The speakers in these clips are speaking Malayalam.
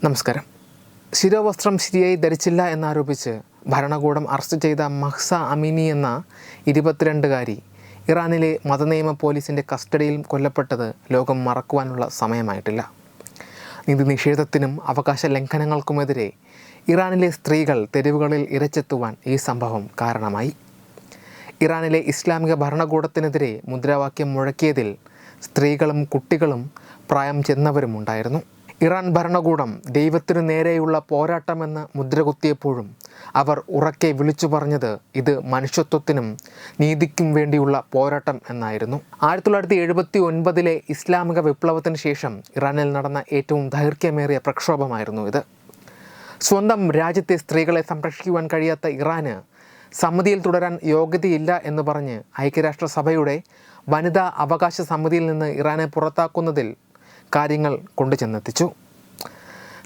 നമസ്കാരം. ശിരോവസ്ത്രം ശരിയായി ധരിച്ചില്ല എന്നാരോപിച്ച് ഭരണകൂടം അറസ്റ്റ് ചെയ്ത മഹ്സ അമീനി എന്ന 22-കാരി ഇറാനിലെ മതനിയമ പോലീസിൻ്റെ കസ്റ്റഡിയിൽ കൊല്ലപ്പെട്ടത് ലോകം മറക്കുവാനുള്ള സമയമായിട്ടില്ല. നീതി നിഷേധത്തിനും അവകാശ ലംഘനങ്ങൾക്കുമെതിരെ ഇറാനിലെ സ്ത്രീകൾ തെരുവുകളിൽ ഇരച്ചെത്തുവാൻ ഈ സംഭവം കാരണമായി. ഇറാനിലെ ഇസ്ലാമിക ഭരണകൂടത്തിനെതിരെ മുദ്രാവാക്യം മുഴക്കിയതിൽ സ്ത്രീകളും കുട്ടികളും പ്രായം ചെന്നവരും ഉണ്ടായിരുന്നു. ഇറാൻ ഭരണകൂടം ദൈവത്തിനു നേരെയുള്ള പോരാട്ടമെന്ന് മുദ്രകുത്തിയപ്പോഴും അവർ ഉറക്കെ വിളിച്ചു പറഞ്ഞത് ഇത് മനുഷ്യത്വത്തിനും നീതിക്കും വേണ്ടിയുള്ള പോരാട്ടം എന്നായിരുന്നു. 1979 ഇസ്ലാമിക വിപ്ലവത്തിന് ശേഷം ഇറാനിൽ നടന്ന ഏറ്റവും ദൈർഘ്യമേറിയ പ്രക്ഷോഭമായിരുന്നു ഇത്. സ്വന്തം രാജ്യത്തെ സ്ത്രീകളെ സംരക്ഷിക്കുവാൻ കഴിയാത്ത ഇറാന് സമിതിയിൽ തുടരാൻ യോഗ്യതയില്ല എന്ന് പറഞ്ഞ് ഐക്യരാഷ്ട്രസഭയുടെ വനിതാ അവകാശ സമിതിയിൽ നിന്ന് ഇറാനെ പുറത്താക്കുന്നതിൽ കാര്യങ്ങൾ കൊണ്ടുചെന്നെത്തിച്ചു.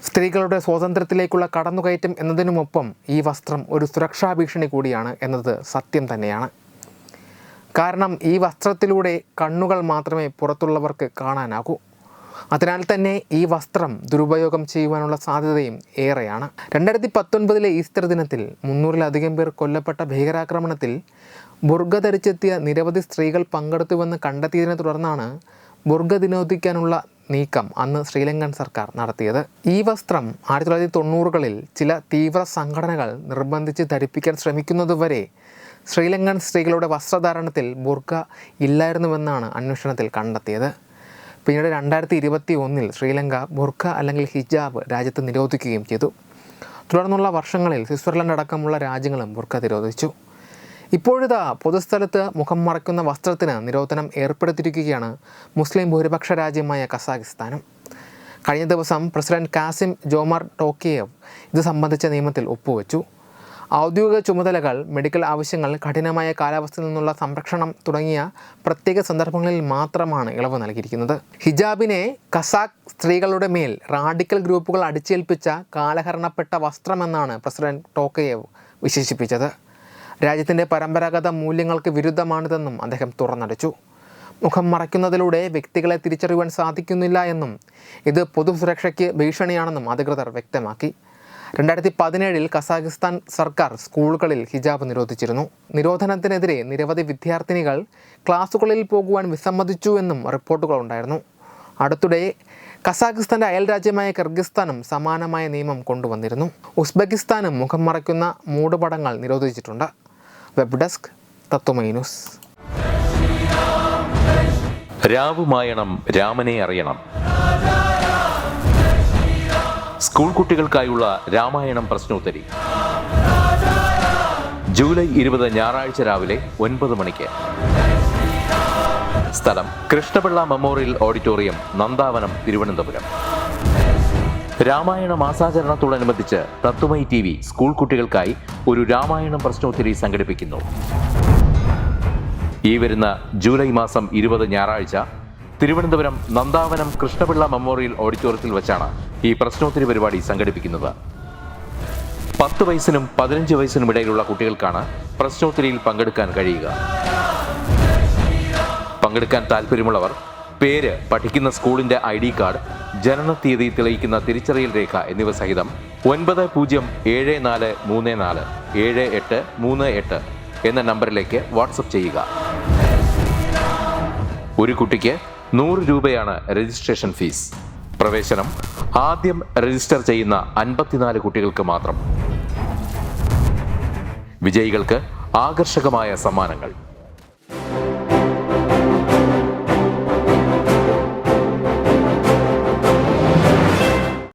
സ്ത്രീകളുടെ സ്വാതന്ത്ര്യത്തിലേക്കുള്ള കടന്നുകയറ്റം എന്നതിനുമൊപ്പം ഈ വസ്ത്രം ഒരു സുരക്ഷാ ഭീഷണി കൂടിയാണ് എന്നത് സത്യം തന്നെയാണ്. കാരണം ഈ വസ്ത്രത്തിലൂടെ കണ്ണുകൾ മാത്രമേ പുറത്തുള്ളവർക്ക് കാണാനാകൂ. അതിനാൽ തന്നെ ഈ വസ്ത്രം ദുരുപയോഗം ചെയ്യുവാനുള്ള സാധ്യതയും ഏറെയാണ്. 2019 ഈസ്റ്റർ ദിനത്തിൽ 300-ലധികം പേർ കൊല്ലപ്പെട്ട ഭീകരാക്രമണത്തിൽ ബുർഗ ധരിച്ചെത്തിയ നിരവധി സ്ത്രീകൾ പങ്കെടുത്തുവെന്ന് കണ്ടെത്തിയതിനെ തുടർന്നാണ് ബുർഗ നിരോധിക്കാനുള്ള നീക്കം അന്ന് ശ്രീലങ്കൻ സർക്കാർ നടത്തിയത്. ഈ വസ്ത്രം 1990-കളിൽ ചില തീവ്ര സംഘടനകൾ നിർബന്ധിച്ച് ധരിപ്പിക്കാൻ ശ്രമിക്കുന്നതുവരെ ശ്രീലങ്കൻ സ്ത്രീകളുടെ വസ്ത്രധാരണത്തിൽ ബുർഗ ഇല്ലായിരുന്നുവെന്നാണ് അന്വേഷണത്തിൽ കണ്ടെത്തിയത്. പിന്നീട് 2021 ശ്രീലങ്ക ബുർഖ അല്ലെങ്കിൽ ഹിജാബ് രാജ്യത്ത് നിരോധിക്കുകയും ചെയ്തു. തുടർന്നുള്ള വർഷങ്ങളിൽ സ്വിറ്റ്സർലൻഡ് അടക്കമുള്ള രാജ്യങ്ങളും ബുർഖ നിരോധിച്ചു. ഇപ്പോഴിതാ പൊതുസ്ഥലത്ത് മുഖം മറയ്ക്കുന്ന വസ്ത്രത്തിന് നിരോധനം ഏർപ്പെടുത്തിയിരിക്കുകയാണ് മുസ്ലിം ഭൂരിപക്ഷ രാജ്യമായ കസാഖിസ്ഥാനും. കഴിഞ്ഞ ദിവസം പ്രസിഡന്റ് കാസിം ജോമാർട്ട് ടോക്കിയേവ് ഇത് സംബന്ധിച്ച നിയമത്തിൽ ഒപ്പുവെച്ചു. ഔദ്യോഗിക ചുമതലകൾ, മെഡിക്കൽ ആവശ്യങ്ങൾ, കഠിനമായ കാലാവസ്ഥയിൽ നിന്നുള്ള സംരക്ഷണം തുടങ്ങിയ പ്രത്യേക സന്ദർഭങ്ങളിൽ മാത്രമാണ് ഇളവ് നൽകിയിരിക്കുന്നത്. ഹിജാബിനെ കസാഖ് സ്ത്രീകളുടെ മേൽ റാഡിക്കൽ ഗ്രൂപ്പുകൾ അടിച്ചേൽപ്പിച്ച കാലഹരണപ്പെട്ട വസ്ത്രമെന്നാണ് പ്രസിഡന്റ് ടോക്കയേവ് വിശേഷിപ്പിച്ചത്. രാജ്യത്തിൻ്റെ പരമ്പരാഗത മൂല്യങ്ങൾക്ക് വിരുദ്ധമാണിതെന്നും അദ്ദേഹം തുറന്നടിച്ചു. മുഖം മറയ്ക്കുന്നതിലൂടെ വ്യക്തികളെ തിരിച്ചറിയുവാൻ സാധിക്കുന്നില്ല എന്നും ഇത് പൊതുസുരക്ഷയ്ക്ക് ഭീഷണിയാണെന്നും അധികൃതർ വ്യക്തമാക്കി. 2017 കസാഖിസ്ഥാൻ സർക്കാർ സ്കൂളുകളിൽ ഹിജാബ് നിരോധിച്ചിരുന്നു. നിരോധനത്തിനെതിരെ നിരവധി വിദ്യാർത്ഥിനികൾ ക്ലാസുകളിൽ പോകുവാൻ വിസമ്മതിച്ചു എന്നും റിപ്പോർട്ടുകളുണ്ടായിരുന്നു. അടുത്തിടെ കസാഖിസ്ഥാൻ്റെ അയൽ രാജ്യമായ കിർഗിസ്ഥാനും സമാനമായ നിയമം കൊണ്ടുവന്നിരുന്നു. ഉസ്ബെക്കിസ്ഥാനും മുഖം മറയ്ക്കുന്ന മൂടുപടങ്ങൾ നിരോധിച്ചിട്ടുണ്ട്. വെബ് ഡെസ്ക് തത്വമൈ ന്യൂസ്. രാവുമായണം രാമനെ അറിയണം. സ്കൂൾ കുട്ടികൾക്കായുള്ള രാമായണം പ്രശ്നോത്തരി ജൂലൈ 20 ഞായറാഴ്ച രാവിലെ 9 മണിക്ക്. സ്ഥലം കൃഷ്ണപിള്ള മെമ്മോറിയൽ ഓഡിറ്റോറിയം, നന്ദാവനം, തിരുവനന്തപുരം. രാമായണ മാസാചരണത്തോടനുബന്ധിച്ച് തത്വമൈ TV സ്കൂൾ കുട്ടികൾക്കായി ഒരു രാമായണം പ്രശ്നോത്തരി സംഘടിപ്പിക്കുന്നു. ഈ വരുന്ന ജൂലൈ 20 ഞായറാഴ്ച തിരുവനന്തപുരം നന്ദാവനം കൃഷ്ണപിള്ള മെമ്മോറിയൽ ഓഡിറ്റോറിയത്തിൽ വെച്ചാണ് ഈ പ്രശ്നോത്തരി പരിപാടി സംഘടിപ്പിക്കുന്നത്. 10 വയസ്സിനും 15 വയസ്സിനും ഇടയിലുള്ള കുട്ടികൾക്കാണ് പ്രശ്നോത്തരിയിൽ പങ്കെടുക്കാൻ കഴിയുക. പങ്കെടുക്കാൻ താല്പര്യമുള്ളവർ പേര്, പഠിക്കുന്ന സ്കൂളിന്റെ ID കാർഡ്, ജനനത്തീയതി തെളിയിക്കുന്ന തിരിച്ചറിയൽ രേഖ എന്നിവ സഹിതം 9034347838 എന്ന നമ്പറിലേക്ക് വാട്സപ്പ് ചെയ്യുക. ഒരു കുട്ടിക്ക് 100 രൂപയാണ് രജിസ്ട്രേഷൻ ഫീസ്. പ്രവേശനം ആദ്യം രജിസ്റ്റർ ചെയ്യുന്ന 54 കുട്ടികൾക്ക് മാത്രം. വിജയികൾക്ക് ആകർഷകമായ സമ്മാനങ്ങൾ.